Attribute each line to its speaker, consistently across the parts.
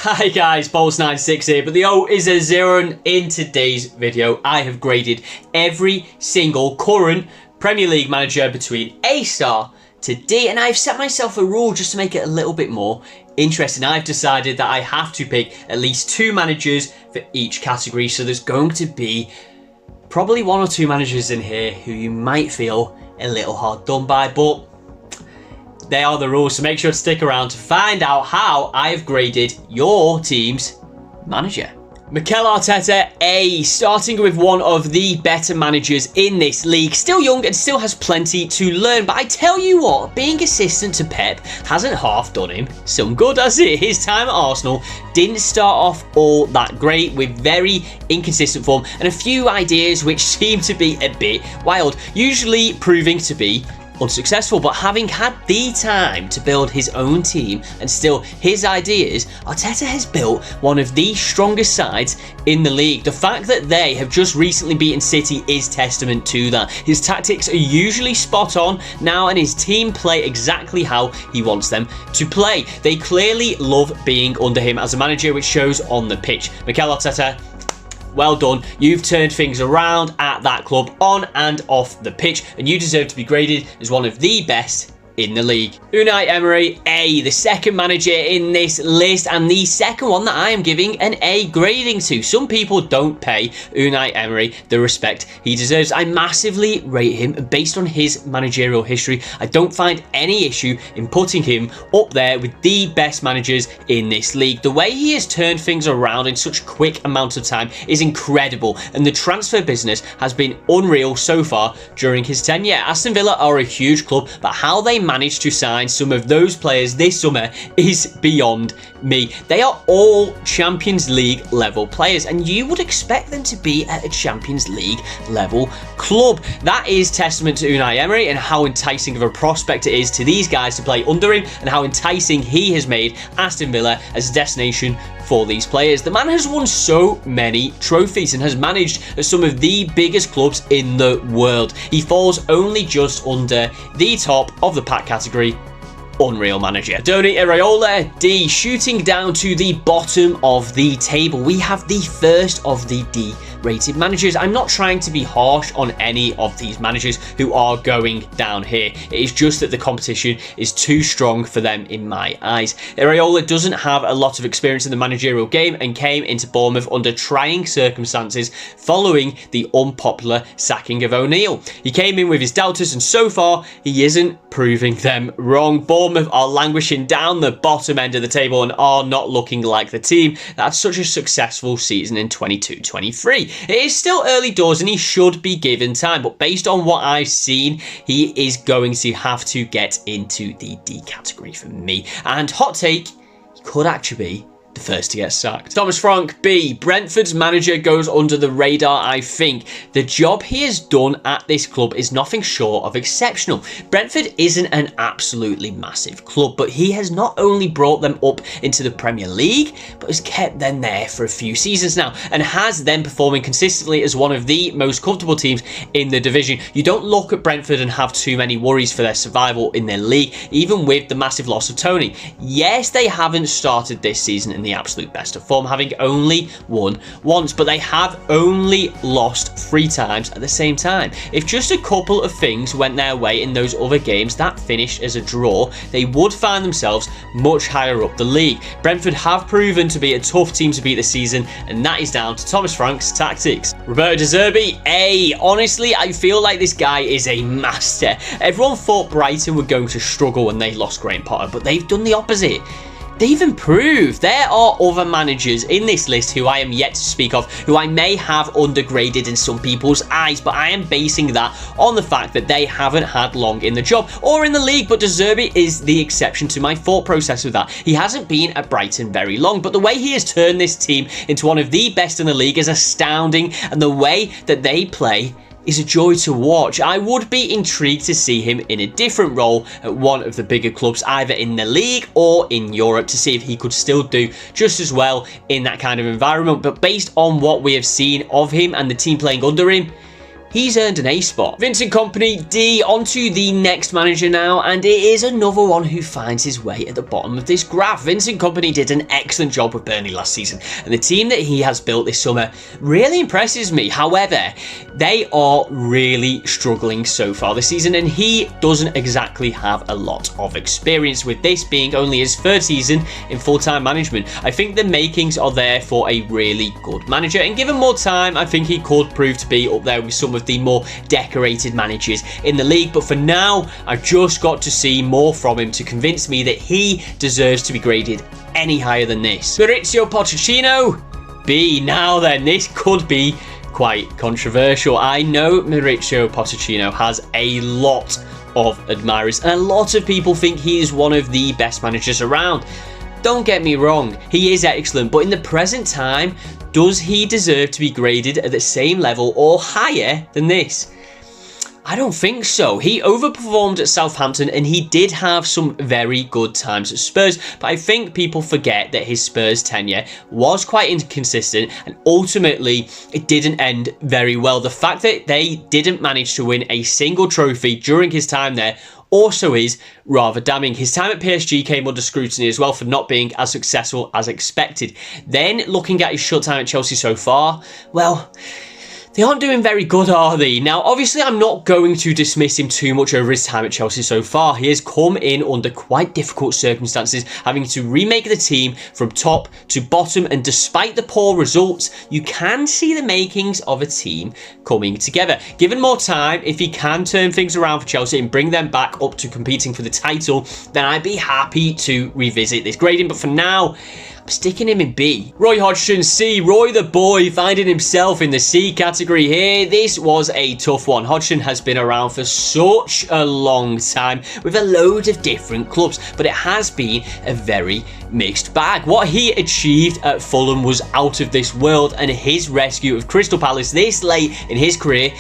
Speaker 1: Hi guys, Bolts96 here, but the O is a 0, and in today's video I have graded every single current Premier League manager between A star to D, and I've set myself a rule just to make it a little bit more interesting. I've decided that I have to pick at least 2 managers for each category, so there's going to be probably 1 or 2 managers in here who you might feel a little hard done by, but they are the rules, so make sure to stick around to find out how I've graded your team's manager. Mikel Arteta, A, starting with one of the better managers in this league. Still young and still has plenty to learn, but I tell you what, being assistant to Pep hasn't half done him some good, has it? His time at Arsenal didn't start off all that great, with very inconsistent form and a few ideas which seem to be a bit wild, usually proving to be unsuccessful. But having had the time to build his own team and still his ideas, Arteta has built one of the strongest sides in the league. The fact that they have just recently beaten City is testament to that. His tactics are usually spot on now, and his team play exactly how he wants them to play. They clearly love being under him as a manager, which shows on the pitch. Mikel Arteta, well done. You've turned things around at that club on and off the pitch, and you deserve to be graded as one of the best in the league. Unai Emery, A, the second manager in this list, and the second one that I am giving an A grading to. Some people don't pay Unai Emery the respect he deserves. I massively rate him based on his managerial history. I don't find any issue in putting him up there with the best managers in this league. The way he has turned things around in such a quick amount of time is incredible, and the transfer business has been unreal so far during his tenure. Aston Villa are a huge club, but how they managed to sign some of those players this summer is beyond me. They are all Champions League level players, and you would expect them to be at a Champions League level club. That is testament to Unai Emery and how enticing of a prospect it is to these guys to play under him, and how enticing he has made Aston Villa as a destination for these players. The man has won so many trophies and has managed at some of the biggest clubs in the world. He falls only just under the top of the pack category. Unreal manager. Andoni Iraola, D, shooting down to the bottom of the table. We have the first of the D-rated managers. I'm not trying to be harsh on any of these managers who are going down here. It is just that the competition is too strong for them in my eyes. Iraola doesn't have a lot of experience in the managerial game and came into Bournemouth under trying circumstances following the unpopular sacking of O'Neill. He came in with his doubters, and so far he isn't proving them wrong. Bournemouth are languishing down the bottom end of the table and are not looking like the team that had such a successful season in 22-23. It is still early doors and he should be given time, but based on what I've seen, he is going to have to get into the D category for me. And hot take, he could actually be the first to get sacked. Thomas Frank, B, Brentford's manager goes under the radar, I think. The job he has done at this club is nothing short of exceptional. Brentford isn't an absolutely massive club, but he has not only brought them up into the Premier League, but has kept them there for a few seasons now, and has them performing consistently as one of the most comfortable teams in the division. You don't look at Brentford and have too many worries for their survival in their league, even with the massive loss of Tony. Yes, they haven't started this season in the absolute best of form, having only won once, but they have only lost 3 times at the same time. If just a couple of things went their way in those other games that finished as a draw, they would find themselves much higher up the league. Brentford have proven to be a tough team to beat this season, and that is down to Thomas Frank's tactics. Roberto De Zerbi, A. Honestly, I feel like this guy is a master. Everyone thought Brighton were going to struggle when they lost Graham Potter, but they've done the opposite. They've improved. There are other managers in this list who I am yet to speak of, who I may have undergraded in some people's eyes, but I am basing that on the fact that they haven't had long in the job or in the league. But De Zerbi is the exception to my thought process with that. He hasn't been at Brighton very long, but the way he has turned this team into one of the best in the league is astounding, and the way that they play is a joy to watch. I would be intrigued to see him in a different role at one of the bigger clubs, either in the league or in Europe, to see if he could still do just as well in that kind of environment. But based on what we have seen of him and the team playing under him, he's earned an A spot. Vincent Kompany, D. On to the next manager now, and it is another one who finds his way at the bottom of this graph. Vincent Kompany did an excellent job with Burnley last season, and the team that he has built this summer really impresses me. However, they are really struggling so far this season, and he doesn't exactly have a lot of experience, with this being only his third season in full-time management. I think the makings are there for a really good manager, and given more time, I think he could prove to be up there with some of the more decorated managers in the league. But for now, I've just got to see more from him to convince me that he deserves to be graded any higher than this. Mauricio Pochettino, B. Now then, this could be quite controversial. I know Mauricio Pochettino has a lot of admirers, and a lot of people think he is one of the best managers around. Don't get me wrong, he is excellent, but in the present time, does he deserve to be graded at the same level or higher than this? I don't think so. He overperformed at Southampton, and he did have some very good times at Spurs, but I think people forget that his Spurs tenure was quite inconsistent, and ultimately it didn't end very well. The fact that they didn't manage to win a single trophy during his time there also is rather damning. His time at PSG came under scrutiny as well for not being as successful as expected. Then, looking at his short time at Chelsea so far, well, they aren't doing very good, are they? Now, obviously, I'm not going to dismiss him too much over his time at Chelsea so far. He has come in under quite difficult circumstances, having to remake the team from top to bottom, and despite the poor results, you can see the makings of a team coming together. Given more time, if he can turn things around for Chelsea and bring them back up to competing for the title, then I'd be happy to revisit this grading. But for now, I'm sticking him in B. Roy Hodgson, C. Roy the boy finding himself in the C category here. This was a tough one. Hodgson has been around for such a long time with a load of different clubs, but it has been a very mixed bag. What he achieved at Fulham was out of this world, and his rescue of Crystal Palace this late in his career,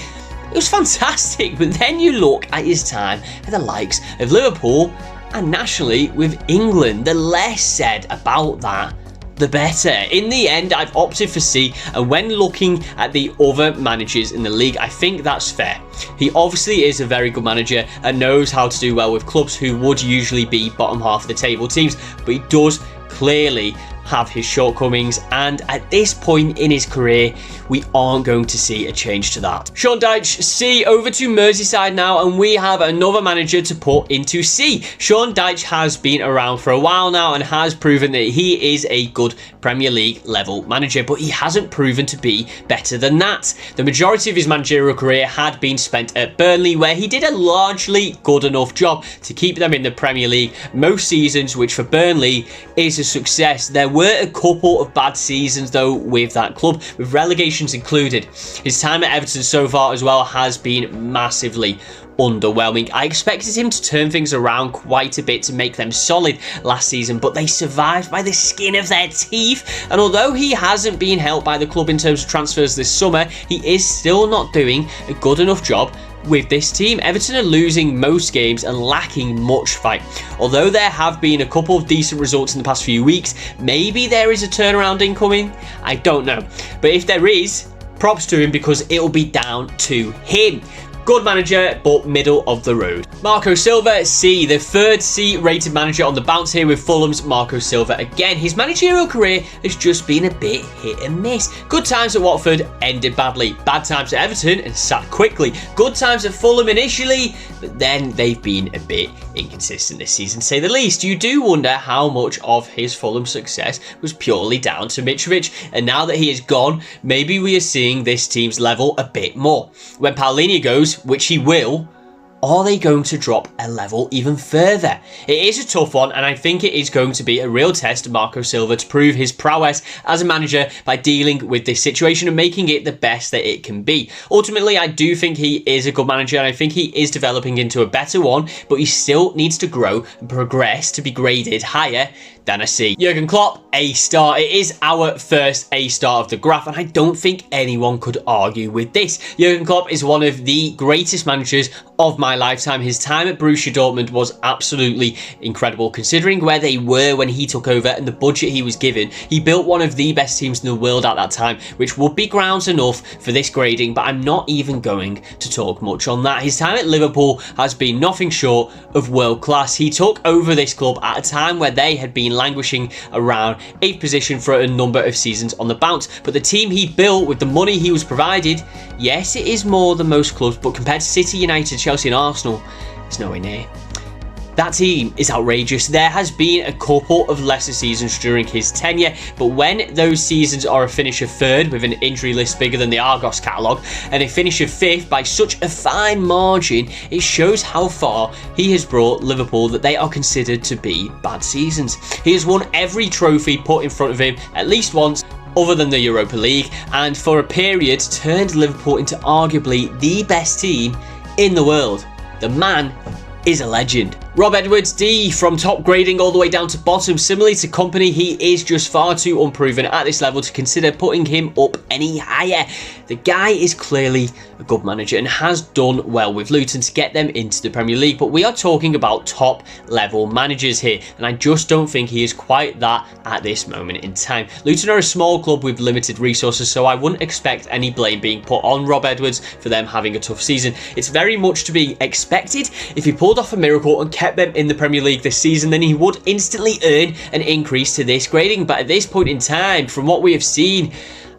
Speaker 1: it was fantastic. But then you look at his time at the likes of Liverpool and nationally with England. The less said about that, the better. In the end, I've opted for C, and when looking at the other managers in the league, I think that's fair. He obviously is a very good manager and knows how to do well with clubs who would usually be bottom half of the table teams, but he does clearly have his shortcomings, and at this point in his career, we aren't going to see a change to that. Sean Dyche, C. Over to Merseyside now, and we have another manager to put into C. Sean Dyche has been around for a while now and has proven that he is a good Premier League level manager, but he hasn't proven to be better than that. The majority of his managerial career had been spent at Burnley, where he did a largely good enough job to keep them in the Premier League most seasons, which for Burnley is a success. There were a couple of bad seasons though with that club, with relegations included. His time at Everton so far as well has been massively underwhelming. I expected him to turn things around quite a bit to make them solid last season, but they survived by the skin of their teeth, and although he hasn't been helped by the club in terms of transfers this summer, he is still not doing a good enough job with this team. Everton are losing most games and lacking much fight. Although there have been a couple of decent results in the past few weeks, maybe there is a turnaround incoming. I don't know. But if there is, props to him, because it'll be down to him. Good manager, but middle of the road. Marco Silva, C. The third C-rated manager on the bounce here with Fulham's Marco Silva. Again, his managerial career has just been a bit hit and miss. Good times at Watford ended badly. Bad times at Everton and sacked quickly. Good times at Fulham initially, but then they've been a bit inconsistent this season, to say the least. You do wonder how much of his Fulham success was purely down to Mitrovic, and now that he is gone, maybe we are seeing this team's level a bit more. When Paulinho goes, which he will, are they going to drop a level even further? It is a tough one, and I think it is going to be a real test of Marco Silva to prove his prowess as a manager by dealing with this situation and making it the best that it can be. Ultimately, I do think he is a good manager, and I think he is developing into a better one, but he still needs to grow and progress to be graded higher than a C. Jurgen Klopp, A star. It is our first A star of the graph, and I don't think anyone could argue with this. Jurgen Klopp is one of the greatest managers of my lifetime. His time at Borussia Dortmund was absolutely incredible, considering where they were when he took over and the budget he was given. He built one of the best teams in the world at that time, which would be grounds enough for this grading, but I'm not even going to talk much on that. His time at Liverpool has been nothing short of world class. He took over this club at a time where they had been languishing around 8th position for a number of seasons on the bounce, but the team he built with the money he was provided, yes, it is more than most clubs, but compared to City, United, Chelsea and Arsenal, it's nowhere near. That team is outrageous. There has been a couple of lesser seasons during his tenure, but when those seasons are a finish of 3rd with an injury list bigger than the Argos catalogue and a finish of 5th by such a fine margin, it shows how far he has brought Liverpool that they are considered to be bad seasons. He has won every trophy put in front of him at least once, other than the Europa League, and for a period turned Liverpool into arguably the best team in the world. The man is a legend. Rob Edwards, D, from top grading all the way down to bottom. Similarly to Kompany, he is just far too unproven at this level to consider putting him up any higher. The guy is clearly a good manager and has done well with Luton to get them into the Premier League, but we are talking about top level managers here, and I just don't think he is quite that at this moment in time. Luton are a small club with limited resources, so I wouldn't expect any blame being put on Rob Edwards for them having a tough season. It's very much to be expected. If he pulled off a miracle and kept them in the Premier League this season, then he would instantly earn an increase to this grading, but at this point in time, from what we have seen,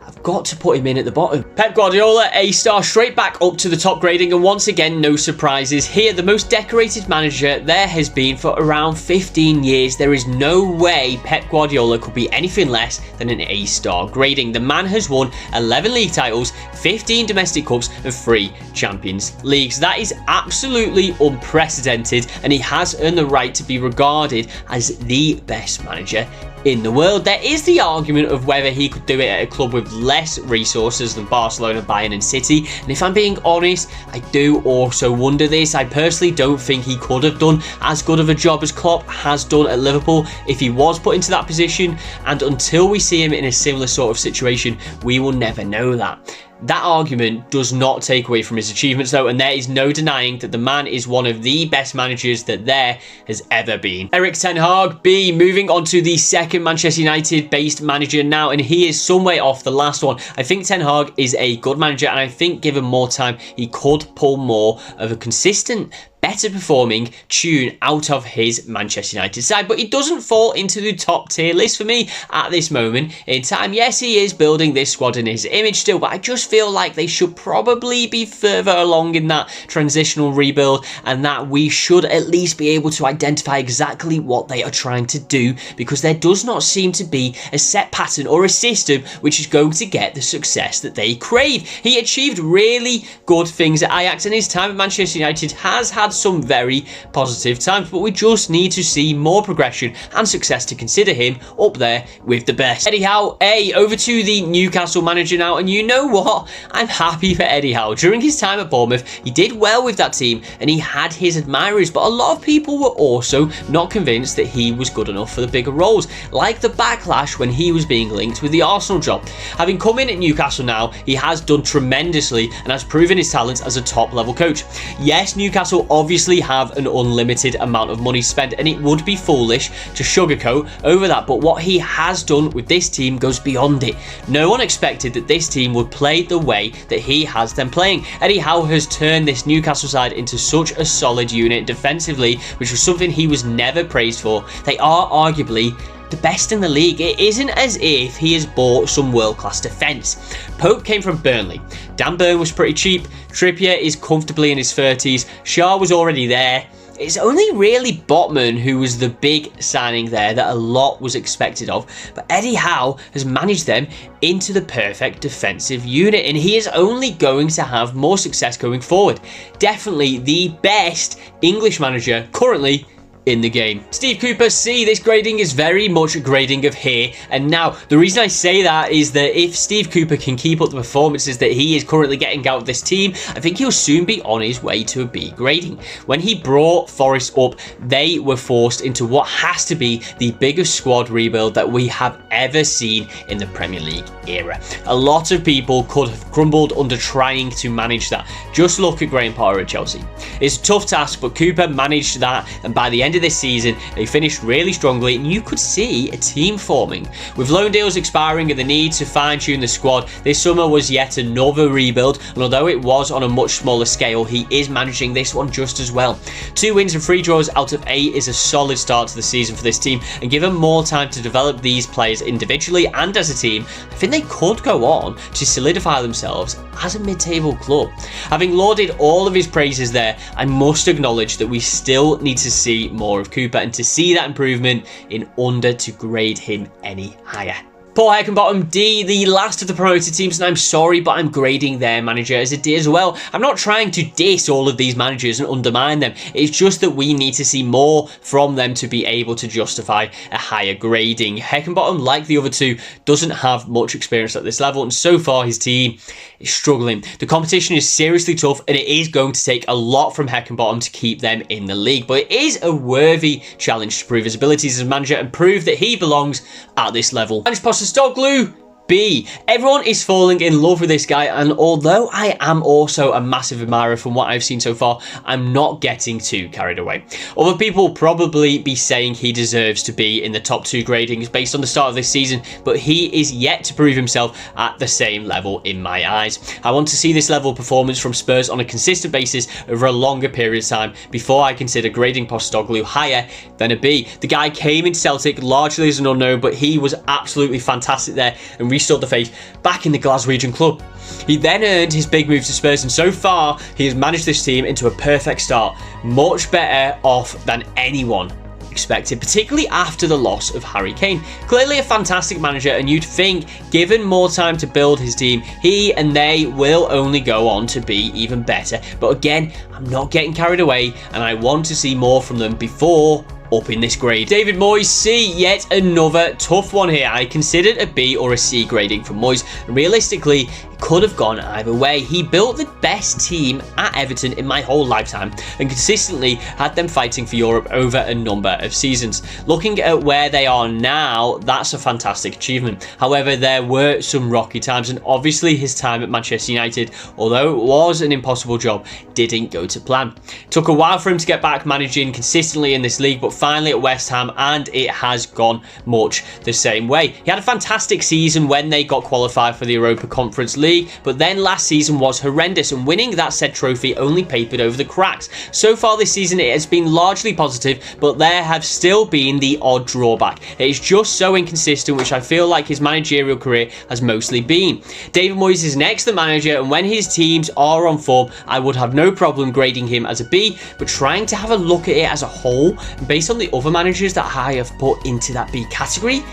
Speaker 1: I've got to put him in at the bottom. Pep Guardiola, A star, straight back up to the top grading, and once again, no surprises here. The most decorated manager there has been for around 15 years. There is no way Pep Guardiola could be anything less than an A star grading. The man has won 11 league titles, 15 domestic cups and 3 Champions Leagues. That is absolutely unprecedented, and he has earned the right to be regarded as the best manager in the world. There is the argument of whether he could do it at a club with less resources than Barcelona, Bayern and City, and if I'm being honest, I do also wonder this. I personally don't think he could have done as good of a job as Klopp has done at Liverpool if he was put into that position, and until we see him in a similar sort of situation, we will never know that. That argument does not take away from his achievements though, and there is no denying that the man is one of the best managers that there has ever been. Erik ten Hag, B, moving on to the second Manchester United based manager now, and he is some way off the last one. I think Ten Hag is a good manager, and I think given more time he could pull more of a consistent, better performing tune out of his Manchester United side, but he doesn't fall into the top tier list for me at this moment in time. Yes, he is building this squad in his image still, but I just feel like they should probably be further along in that transitional rebuild, and that we should at least be able to identify exactly what they are trying to do, because there does not seem to be a set pattern or a system which is going to get the success that they crave. He achieved really good things at Ajax, and his time at Manchester United has had some very positive times, but we just need to see more progression and success to consider him up there with the best. Eddie Howe, A, over to the Newcastle manager now, and you know what? I'm happy for Eddie Howe. During his time at Bournemouth, he did well with that team and he had his admirers, but a lot of people were also not convinced that he was good enough for the bigger roles, like the backlash when he was being linked with the Arsenal job. Having come in at Newcastle now, he has done tremendously and has proven his talents as a top level coach. Yes, Newcastle obviously have an unlimited amount of money spent, and it would be foolish to sugarcoat over that, but what he has done with this team goes beyond it. No one expected that this team would play the way that he has them playing. Eddie Howe has turned this Newcastle side into such a solid unit defensively, which was something he was never praised for. They are arguably the best in the league. It isn't as if he has bought some world-class defence. Pope came from Burnley. Dan Burn was pretty cheap. Trippier is comfortably in his 30s. Shaw was already there. It's only really Botman who was the big signing there that a lot was expected of, but Eddie Howe has managed them into the perfect defensive unit, and he is only going to have more success going forward. Definitely the best English manager currently in the game. Steve Cooper C, this grading is very much a grading of here and now. The reason I say that is that if Steve Cooper can keep up the performances that he is currently getting out of this team, I think he'll soon be on his way to a B grading. When he brought Forest up, they were forced into what has to be the biggest squad rebuild that we have ever seen in the Premier League era. A lot of people could have crumbled under trying to manage that. Just look at Graham Potter at Chelsea. It's a tough task, but Cooper managed that, and by the end of this season, they finished really strongly, and you could see a team forming. With loan deals expiring and the need to fine-tune the squad, this summer was yet another rebuild, and although it was on a much smaller scale, he is managing this one just as well. 2 wins and 3 draws out of 8 is a solid start to the season for this team, and given more time to develop these players individually and as a team, I think they could go on to solidify themselves as a mid-table club. Having lauded all of his praises there, I must acknowledge that we still need to see more of Cooper and to see that improvement in order to grade him any higher. Paul Heckingbottom D, the last of the promoted teams, and I'm sorry, but I'm grading their manager as a D as well. I'm not trying to diss all of these managers and undermine them. It's just that we need to see more from them to be able to justify a higher grading. Heckingbottom, like the other two, doesn't have much experience at this level, and so far his team is struggling. The competition is seriously tough, and it is going to take a lot from Heckingbottom to keep them in the league, but it is a worthy challenge to prove his abilities as a manager and prove that he belongs at this level. Ange Postecoglou B. Everyone is falling in love with this guy, and although I am also a massive admirer from what I've seen so far, I'm not getting too carried away. Other people will probably be saying he deserves to be in the top 2 gradings based on the start of this season, but he is yet to prove himself at the same level in my eyes. I want to see this level of performance from Spurs on a consistent basis over a longer period of time before I consider grading Postecoglou higher than a B. The guy came into Celtic largely as an unknown, but he was absolutely fantastic there and restored the faith back in the Glaswegian club. He then earned his big move to Spurs, and so far he has managed this team into a perfect start, much better off than anyone expected, particularly after the loss of Harry Kane. Clearly a fantastic manager, and you'd think given more time to build his team, he and they will only go on to be even better. But again, I'm not getting carried away, and I want to see more from them before upping this grade. David Moyes C, yet another tough one here. I considered a B or a C grading for Moyes, and realistically it could have gone either way. He built the best team at Everton in my whole lifetime and consistently had them fighting for Europe over a number of seasons. Looking at where they are now, that's a fantastic achievement. However, there were some rocky times, and obviously his time at Manchester United, although it was an impossible job, didn't go to plan. It took a while for him to get back managing consistently in this league, but finally at West Ham, and it has gone much the same way. He had a fantastic season when they got qualified for the Europa Conference League, but then last season was horrendous, and winning that said trophy only papered over the cracks. So far this season it has been largely positive, but there have still been the odd drawback. It is just so inconsistent, which I feel like his managerial career has mostly been. David Moyes is an excellent manager, and when his teams are on form, I would have no problem grading him as a B, but trying to have a look at it as a whole, based on the other managers that I have put into that B category,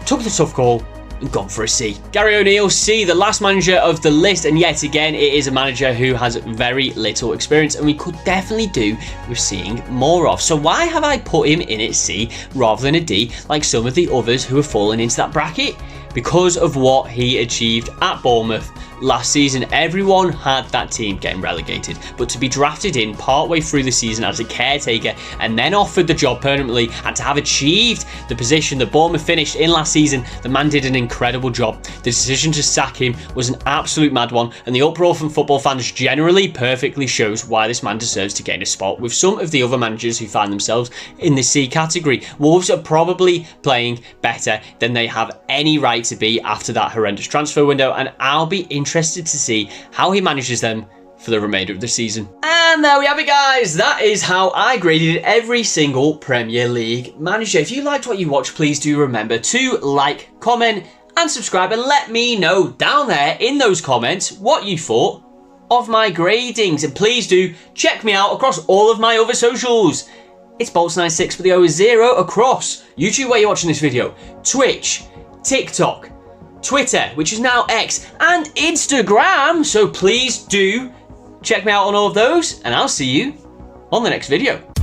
Speaker 1: took the tough call and gone for a C. Gary O'Neill C, the last manager of the list, and yet again it is a manager who has very little experience and we could definitely do with seeing more of. So why have I put him in at C rather than a D like some of the others who have fallen into that bracket? Because of what he achieved at Bournemouth last season. Everyone had that team getting relegated, but to be drafted in partway through the season as a caretaker and then offered the job permanently, and to have achieved the position that Bournemouth finished in last season, the man did an incredible job. The decision to sack him was an absolute mad one, and the uproar from football fans generally perfectly shows why this man deserves to gain a spot with some of the other managers who find themselves in the C category. Wolves are probably playing better than they have any right to be after that horrendous transfer window, and I'll be interested to see how he manages them for the remainder of the season. And there we have it, guys. That is how I graded every single Premier League manager. If you liked what you watched, please do remember to like, comment and subscribe, and let me know down there in those comments what you thought of my gradings. And please do check me out across all of my other socials. It's Bolts96 with the O is 0 across YouTube where you're watching this video, Twitch, TikTok, Twitter, which is now X, and Instagram. So please do check me out on all of those, and I'll see you on the next video.